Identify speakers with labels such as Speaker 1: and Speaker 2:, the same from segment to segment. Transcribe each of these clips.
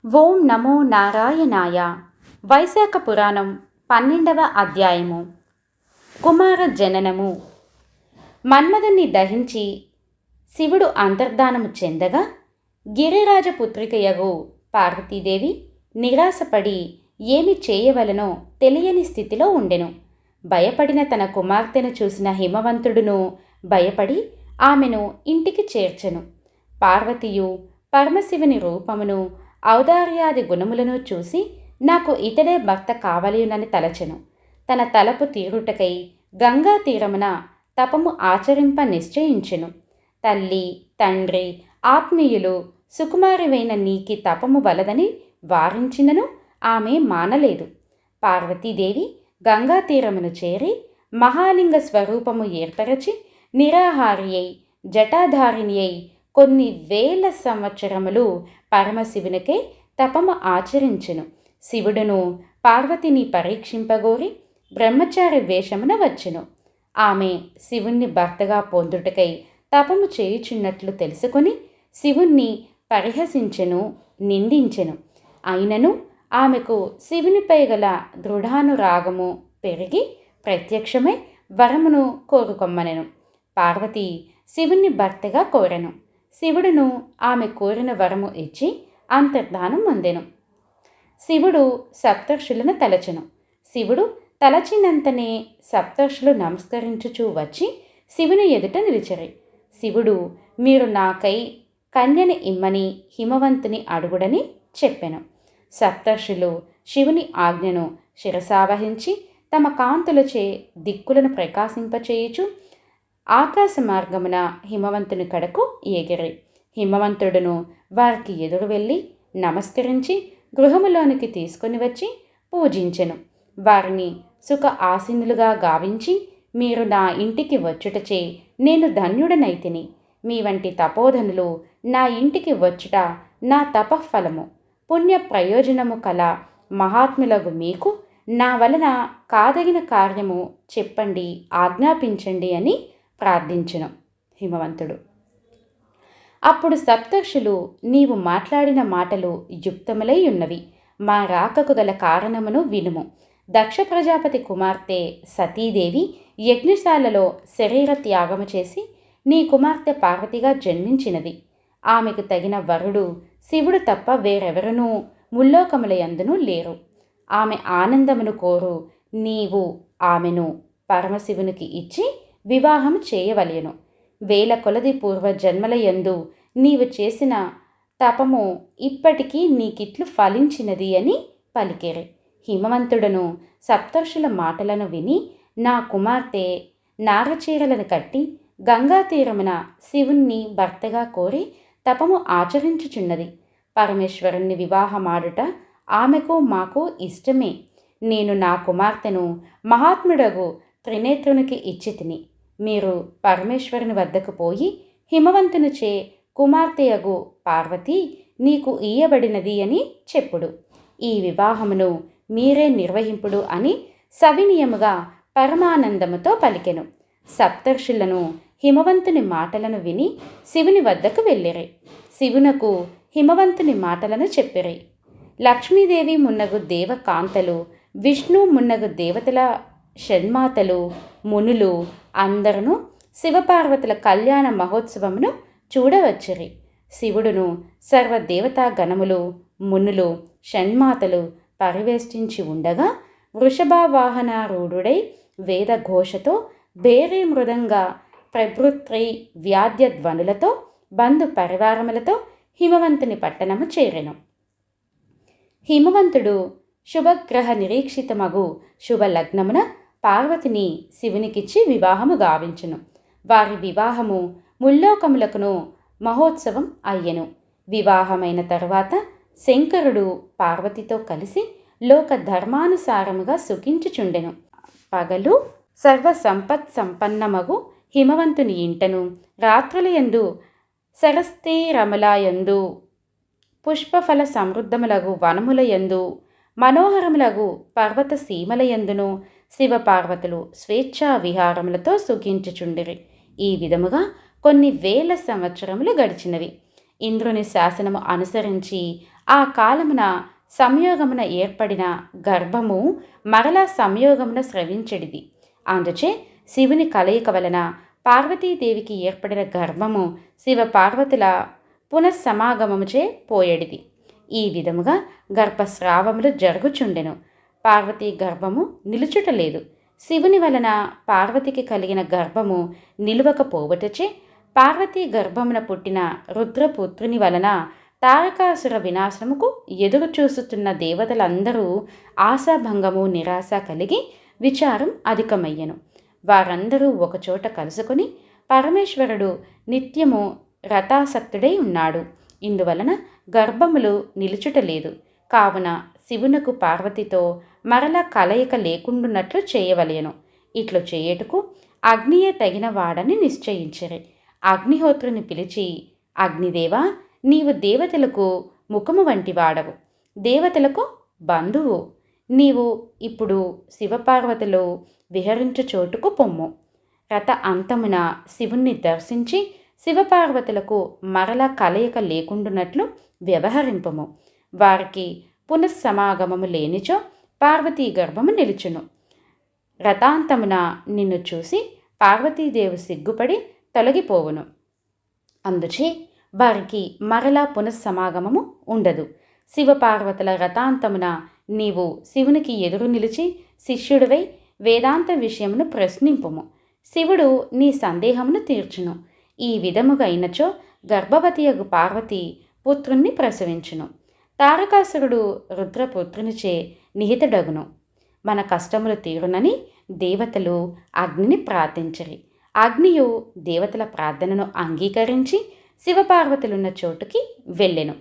Speaker 1: ఓం నమో నారాయణాయ. వైశాఖ పురాణం 12వ అధ్యాయము. కుమార జననము. మన్మధుని దహించి శివుడు అంతర్ధానము చెందగా గిరిరాజపుత్రికయగు పార్వతీదేవి నిరాశపడి ఏమి చేయవలనో తెలియని స్థితిలో ఉండెను. భయపడిన తన కుమార్తెను చూసిన హిమవంతుడును భయపడి ఆమెను ఇంటికి చేర్చెను. పార్వతియు పరమశివుని రూపమును ఔదార్యాది గుణములను చూసి నాకు ఇతడే భర్త కావలయునని తలచెను. తన తలపు తీరుటకై గంగా తీరమున తపము ఆచరింప నిశ్చయించెను. తల్లి తండ్రి ఆత్మీయులు సుకుమారివైన నీకి తపము వలదని వారించినను ఆమె మానలేదు. పార్వతీదేవి గంగా తీరమును చేరి మహాలింగ స్వరూపము ఏర్పరచి నిరాహారి అయి జటాధారిణి అయి కొన్ని వేల సంవత్సరములు పరమశివునికే తపము ఆచరించెను. శివుడును పార్వతిని పరీక్షింపగోరి బ్రహ్మచారి వేషమున వచ్చెను. ఆమె శివుణ్ణి భర్తగా పొందుటకై తపము చేయుచున్నట్లు తెలుసుకొని శివుణ్ణి పరిహసించెను, నిందించెను. అయినను ఆమెకు శివునిపై గల దృఢానురాగము పెరిగి ప్రత్యక్షమై వరమును కోరుకొమ్మనెను. పార్వతి శివుణ్ణి భర్తగా కోరెను. శివుడును ఆమె కోరిన వరము ఇచ్చి అంతర్ధానం పొందెను. శివుడు సప్తర్షులను తలచెను. శివుడు తలచినంతనే సప్తర్షులు నమస్కరించుచూ వచ్చి శివుని ఎదుట నిలిచెరి. శివుడు మీరు నాకై కన్యని ఇమ్మని హిమవంతుని అడుగుడని చెప్పెను. సప్తర్షులు శివుని ఆజ్ఞను శిరసావహించి తమ కాంతులచే దిక్కులను ప్రకాశింపచేయుచు ఆకాశ మార్గమున హిమవంతుని కడకు ఎగిరి. హిమవంతుడును వారికి ఎదురు వెళ్ళి నమస్కరించి గృహములోనికి తీసుకొని వచ్చి పూజించెను. వారిని సుఖ ఆసీనులుగా గావించి మీరు నా ఇంటికి వచ్చుటచే నేను ధన్యుడనైతిని. మీ వంటి తపోధనులు నా ఇంటికి వచ్చుట నా తపఫలము. పుణ్య ప్రయోజనము కల మహాత్ములగు మీకు నా వలన కాదగిన కార్యము చెప్పండి, ఆజ్ఞాపించండి అని ప్రార్థించెను హిమవంతుడు. అప్పుడు సప్తర్షులు నీవు మాట్లాడిన మాటలు యుక్తములై ఉన్నవి. మా రాకకు గల కారణమును వినుము. దక్ష ప్రజాపతి కుమార్తె సతీదేవి యజ్ఞశాలలో శరీర త్యాగము చేసి నీ కుమార్తె పార్వతిగా జన్మించినది. ఆమెకు తగిన వరుడు శివుడు తప్ప వేరెవరునూ ముల్లోకములయందును లేరు. ఆమె ఆనందమును కోరు నీవు ఆమెను పరమశివునికి ఇచ్చి వివాహం చేయవలెను. వేల కొలది పూర్వ జన్మలయందు నీవు చేసిన తపము ఇప్పటికీ నీకిట్లు ఫలించినది అని పలికేరి. హిమవంతుడను సప్తర్షుల మాటలను విని నా కుమార్తె నారచీరలను కట్టి గంగా తీరమున శివుణ్ణి భర్తగా కోరి తపము ఆచరించుచున్నది. పరమేశ్వరుణ్ణి వివాహమాడుట ఆమెకు మాకు ఇష్టమే. నేను నా కుమార్తెను మహాత్ముడగు త్రినేత్రునికి ఇచ్చితిని. మీరు పరమేశ్వరుని వద్దకు పోయి హిమవంతునిచే కుమార్తెయగు పార్వతి నీకు ఇయ్యబడినది అని చెప్పుడు. ఈ వివాహమును మీరే నిర్వహింపుడు అని సవినీయముగా పరమానందముతో పలికెను. సప్తర్షులను హిమవంతుని మాటలను విని శివుని వద్దకు వెళ్ళిరి. శివునకు హిమవంతుని మాటలను చెప్పిరి. లక్ష్మీదేవి మున్నగు దేవకాంతలు, విష్ణు మున్నగు దేవతల షణ్మాతలు, మునులు అందరూ శివపార్వతుల కళ్యాణ మహోత్సవమును చూడవచ్చిరి. శివుడును సర్వదేవతా గణములు, మునులు, షణ్మాతలు పరివేష్టించి ఉండగా వృషభవాహనారూఢుడై వేదఘోషతో భేరీ మృదంగా ప్రభృత్రై వ్యాద్య ధ్వనులతో బంధు పరివారములతో హిమవంతుని పట్టణము చేరెను. హిమవంతుడు శుభగ్రహ నిరీక్షితమగు శుభలగ్నమున పార్వతిని శివునికిచ్చి వివాహము గావించును. వారి వివాహము ముల్లోకములకును మహోత్సవం అయ్యెను. వివాహమైన తరువాత శంకరుడు పార్వతితో కలిసి లోక ధర్మానుసారముగా సుఖించుచుండెను. పగలు సర్వ సంపత్ సంపన్నమగు హిమవంతుని ఇంటను, రాత్రులయందు సరస్తీరములయందు పుష్పఫల సమృద్ధములగు వనములయందు మనోహరములగు పర్వత సీమలయందును శివపార్వతులు స్వేచ్ఛా విహారములతో సుఖించుచుండిరి. ఈ విధముగా కొన్ని వేల సంవత్సరములు గడిచినవి. ఇంద్రుని శాసనము అనుసరించి ఆ కాలమున సంయోగమున ఏర్పడిన గర్భము మరలా సంయోగమున స్రవించడిది. అందుచే శివుని కలయిక వలన పార్వతీదేవికి ఏర్పడిన గర్భము శివ పార్వతుల పునఃసమాగమముచే పోయడిది. ఈ విధముగా గర్భస్రావములు జరుగుచుండెను. పార్వతీ గర్భము నిలుచుటలేదు. శివుని వలన పార్వతికి కలిగిన గర్భము నిలువకపోవటచే పార్వతీ గర్భమున పుట్టిన రుద్రపుత్రుని వలన తారకాసుర వినాశముకు ఎదురు చూస్తున్న దేవతలందరూ ఆశాభంగము నిరాశ కలిగి విచారం అధికమయ్యను. వారందరూ ఒకచోట కలుసుకొని పరమేశ్వరుడు నిత్యము రథాసక్తుడై ఉన్నాడు, ఇందువలన గర్భములు నిలుచుటలేదు, కావున శివునకు పార్వతితో మరల కలయిక లేకుండునట్లు చేయవలెను. ఇట్లు చేయుటకు అగ్నియే తగిన వాడని నిశ్చయించిరి. అగ్నిహోత్రుని పిలిచి, అగ్నిదేవా, నీవు దేవతలకు ముఖము వంటి వాడవు, దేవతలకు బంధువు. నీవు ఇప్పుడు శివపార్వతులు విహరించు చోటుకు పొమ్ము. రథ అంతమున శివుణ్ణి దర్శించి శివపార్వతులకు మరల కలయిక లేకుండునట్లు వ్యవహరింపము. వారికి పునఃసమాగమము లేనిచో పార్వతీ గర్భము నిలుచును. రథాంతమున నిన్ను చూసి పార్వతీదేవి సిగ్గుపడి తొలగిపోవును. అందుచే వారికి మరలా పునఃసమాగమము ఉండదు. శివపార్వతుల రథాంతమున నీవు శివునికి ఎదురు నిలిచి శిష్యుడివై వేదాంత విషయమును ప్రశ్నింపుము. శివుడు నీ సందేహమును తీర్చును. ఈ విధముగా అయినచో గర్భవతియగు పార్వతి పుత్రుణ్ణి ప్రసవించును. తారకాసురుడు రుద్రపుత్రునిచే నిహితుడగును. మన కష్టములు తీరునని దేవతలు అగ్నిని ప్రార్థించిరి. అగ్నియు దేవతల ప్రార్థనను అంగీకరించి శివపార్వతులున్న చోటుకి వెళ్ళెను.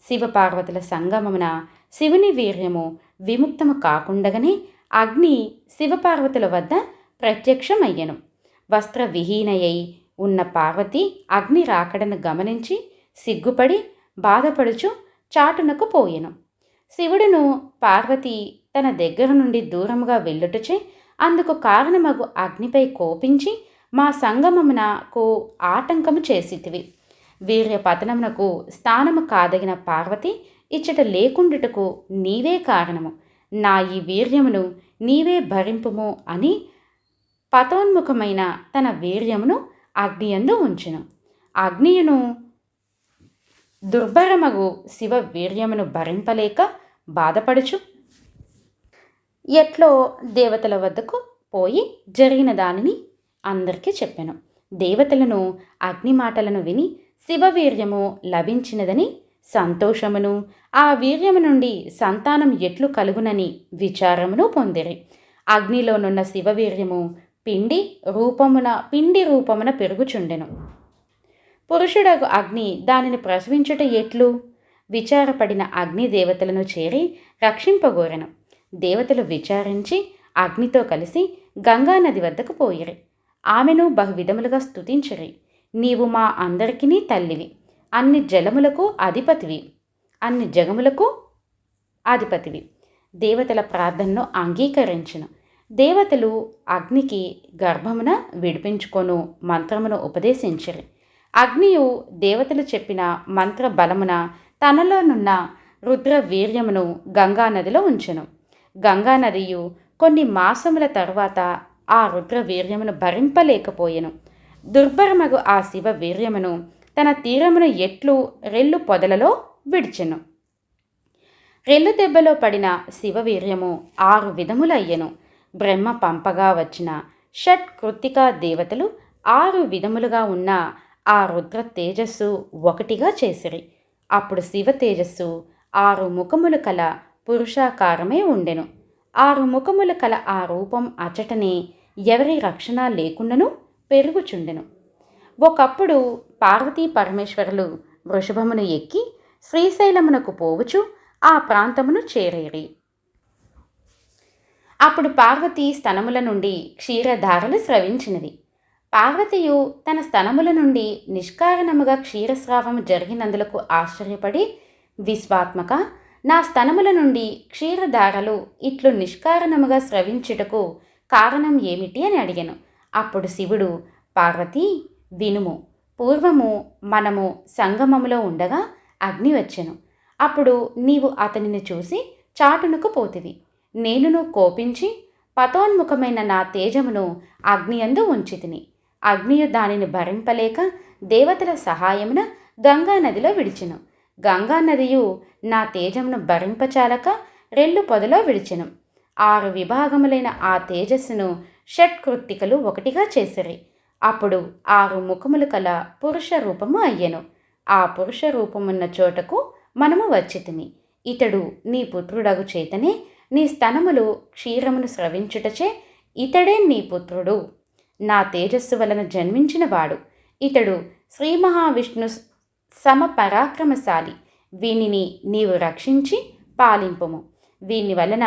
Speaker 1: శివపార్వతుల సంగమమున శివుని వీర్యము విముక్తము కాకుండగానే అగ్ని శివపార్వతుల వద్ద ప్రత్యక్షమయ్యెను. వస్త్రవిహీనయై ఉన్న పార్వతి అగ్ని రాకడను గమనించి సిగ్గుపడి బాధపడుచు చాటునకు పోయెను. శివుడును పార్వతి తన దగ్గర నుండి దూరముగా వెళ్ళుటచే అందుకు కారణమగు అగ్నిపై కోపించి, మా సంగమమునకు ఆటంకము చేసితివి. వీర్య పతనమునకు స్థానము కాదగిన పార్వతి ఇచ్చట లేకుండుటకు నీవే కారణము. నా ఈ వీర్యమును నీవే భరింపుము అని పతోన్ముఖమైన తన వీర్యమును అగ్నియందు ఉంచును. అగ్నియును దుర్భరమగు శివ వీర్యమును భరింపలేక బాధపడుచు ఎట్లో దేవతల వద్దకు పోయి జరిగిన దానిని అందరికీ చెప్పెను. దేవతలను అగ్ని మాటలను విని శివవీర్యము లభించినదని సంతోషమును, ఆ వీర్యము నుండి సంతానం ఎట్లు కలుగునని విచారమును పొందిరి. అగ్నిలోనున్న శివవీర్యము పిండి రూపమున పెరుగుచుండెను. పురుషుడగు అగ్ని దానిని ప్రసవించుట ఎట్లు? విచారపడిన అగ్ని దేవతలను చేరి రక్షింపగోరెను. దేవతలు విచారించి అగ్నితో కలిసి గంగానది వద్దకు పోయిరి. ఆమెను బహువిధములుగా స్తుతించిరి. నీవు మా అందరికీ తల్లివి, అన్ని జలములకు అధిపతివి, అన్ని జగములకు అధిపతివి. దేవతల ప్రార్థనను అంగీకరించును. దేవతలు అగ్నికి గర్భమున విడిపించుకొను మంత్రమును ఉపదేశించిరి. అగ్నియు దేవతలు చెప్పిన మంత్ర బలమున తనలోనున్న రుద్ర వీర్యమును గంగానదిలో ఉంచెను. గంగానదియు కొన్ని మాసముల తరువాత ఆ రుద్ర వీర్యమును భరింపలేకపోయెను. దుర్భరమగు ఆ శివ వీర్యమును తన తీరమును ఎట్లు రెల్లు పొదలలో విడిచెను. రెల్లు దెబ్బలో పడిన శివవీర్యము 6 విధములయ్యెను. బ్రహ్మ పంపగా వచ్చిన షట్కృత్తికా దేవతలు 6 విధములుగా ఉన్న ఆ రుద్ర తేజస్సు ఒకటిగా చేసిరి. అప్పుడు శివ తేజస్సు 6 ముఖములు కల పురుషాకారమే ఉండెను. 6 ముఖములు కల ఆ రూపం అచటనే ఎవరి రక్షణ లేకుండాను పెరుగుచుండెను. ఒకప్పుడు పార్వతీ పరమేశ్వరులు వృషభమును ఎక్కి శ్రీశైలమునకు పోవుచు ఆ ప్రాంతమును చేరేరి. అప్పుడు పార్వతీ స్తనముల నుండి క్షీరధారలు స్రవించినవి. పార్వతియు తన స్తనముల నుండి నిష్కారణముగా క్షీరస్రావము జరిగినందులకు ఆశ్చర్యపడి, విశ్వాత్మక, నా స్తనముల నుండి క్షీరధారలు ఇట్లు నిష్కారణముగా స్రవించుటకు కారణం ఏమిటి అని అడిగెను. అప్పుడు శివుడు, పార్వతీ, వినుము. పూర్వము మనము సంగమములో ఉండగా అగ్ని వచ్చెను. అప్పుడు నీవు అతనిని చూసి చాటునకు పోతివి. నేనును కోపించి పతోన్ముఖమైన నా తేజమును అగ్నియందు ఉంచితిని. అగ్నియు దానిని భరింపలేక దేవతల సహాయమున గంగానదిలో విడిచెను. గంగానదియు నా తేజమును భరింపచాలక రెల్లు పొదలో విడిచెను. 6 విభాగములైన ఆ తేజస్సును షట్కృత్తికలు ఒకటిగా చేసిరి. అప్పుడు 6 ముఖములు కల పురుష రూపము అయ్యెను. ఆ పురుష రూపమున్న చోటకు మనము వచ్చితిమి. ఇతడు నీ పుత్రుడగు చేతనే నీ స్తనములు క్షీరమును స్రవించుటచే ఇతడే నీ పుత్రుడు, నా తేజస్సు వలన జన్మించినవాడు. ఇతడు శ్రీ మహావిష్ణు సమపరాక్రమశాలి. వీనిని నీవు రక్షించి పాలింపుము. వీని వలన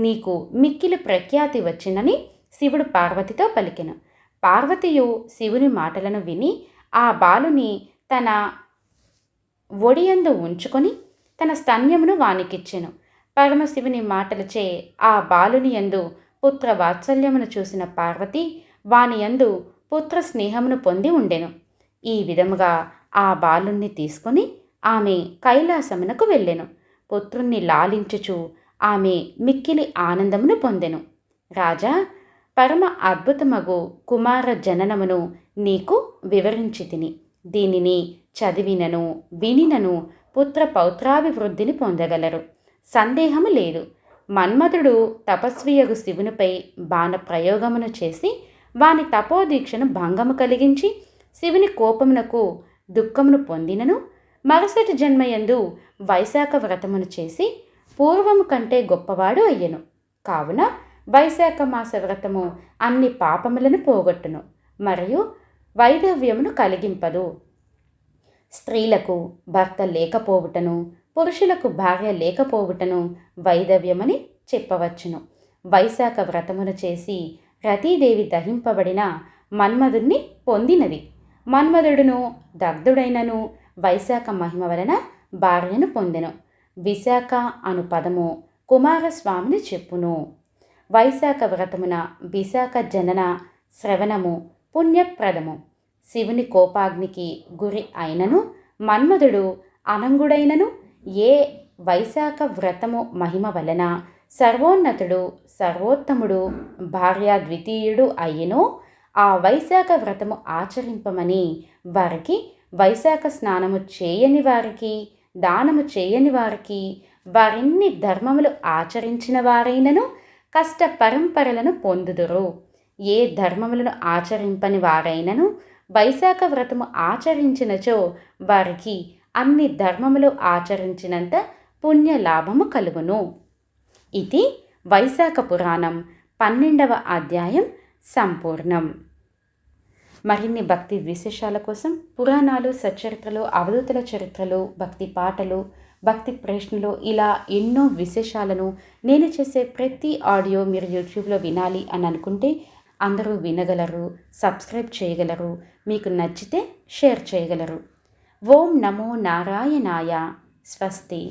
Speaker 1: నీకు మిక్కిలి ప్రఖ్యాతి వచ్చినని శివుడు పార్వతితో పలికెను. పార్వతియు శివుని మాటలను విని ఆ బాలుని తన ఒడియందు ఉంచుకొని తన స్తన్యమును వానికిచ్చెను. పరమశివుని మాటలచే ఆ బాలుని యందు పుత్ర వాత్సల్యమును చూసిన పార్వతి వాని యందు పుత్ర స్నేహమును పొంది ఉండెను. ఈ విధముగా ఆ బాలుణ్ణి తీసుకొని ఆమె కైలాసమునకు వెళ్ళెను. పుత్రుణ్ణి లాలించుచు ఆమె మిక్కిలి ఆనందమును పొందెను. రాజా, పరమ అద్భుతమగు కుమార జననమును నీకు వివరించి తిని. దీనిని చదివినను వినినను పుత్ర పౌత్రాభివృద్ధిని పొందగలరు, సందేహము లేదు. మన్మథుడు తపస్వియగు శివునిపై బాణ ప్రయోగమును చేసి వాని తపోదీక్షను భంగము కలిగించి శివుని కోపమునకు దుఃఖమును పొందినను మరుసటి జన్మయందు వైశాఖ వ్రతమును చేసి పూర్వము కంటే గొప్పవాడు అయ్యెను. కావున వైశాఖ మాస వ్రతము అన్ని పాపములను పోగొట్టును మరియు వైధవ్యమును కలిగింపదు. స్త్రీలకు భర్త లేకపోవుటను పురుషులకు భార్య లేకపోవుటను వైధవ్యమని చెప్పవచ్చును. వైశాఖ వ్రతమును చేసి రతీదేవి దహింపబడిన మన్మధుణ్ణి పొందినది. మన్మధుడును దగ్ధుడైనను వైశాఖ మహిమ వలన భార్యను పొందెను. విశాఖ అను పదము కుమారస్వామిని చెప్పును. వైశాఖ వ్రతమున విశాఖ జనన శ్రవణము పుణ్యప్రదము. శివుని కోపాగ్నికి గురి అయినను మన్మధుడు అనంగుడైనను ఏ వైశాఖ వ్రతము మహిమ వలన సర్వోన్నతుడు సర్వోత్తముడు భార్యా ద్వితీయుడు అయ్యెనో ఆ వైశాఖ వ్రతము ఆచరింపమని వారికి, వైశాఖ స్నానము చేయని వారికి, దానము చేయని వారికి, వారెన్ని ధర్మములు ఆచరించిన వారైనను కష్ట పరంపరలను పొందుదురు. ఏ ధర్మములను ఆచరింపని వారైనను వైశాఖ వ్రతము ఆచరించినచో వారికి అన్ని ధర్మములు ఆచరించినంత పుణ్యలాభము కలుగును. ఇది వైశాఖ పురాణం 12వ అధ్యాయం సంపూర్ణం. మరిన్ని భక్తి విశేషాల కోసం పురాణాలు, సచ్చరిత్రలు, అవధూతల చరిత్రలు, భక్తి పాటలు, భక్తి ప్రశ్నలు ఇలా ఎన్నో విశేషాలను నేను చేసే ప్రతి ఆడియో మీరు యూట్యూబ్లో వినాలి అని అనుకుంటే అందరూ వినగలరు, సబ్స్క్రైబ్ చేయగలరు, మీకు నచ్చితే షేర్ చేయగలరు. ఓం నమో నారాయణాయ. స్వస్తి.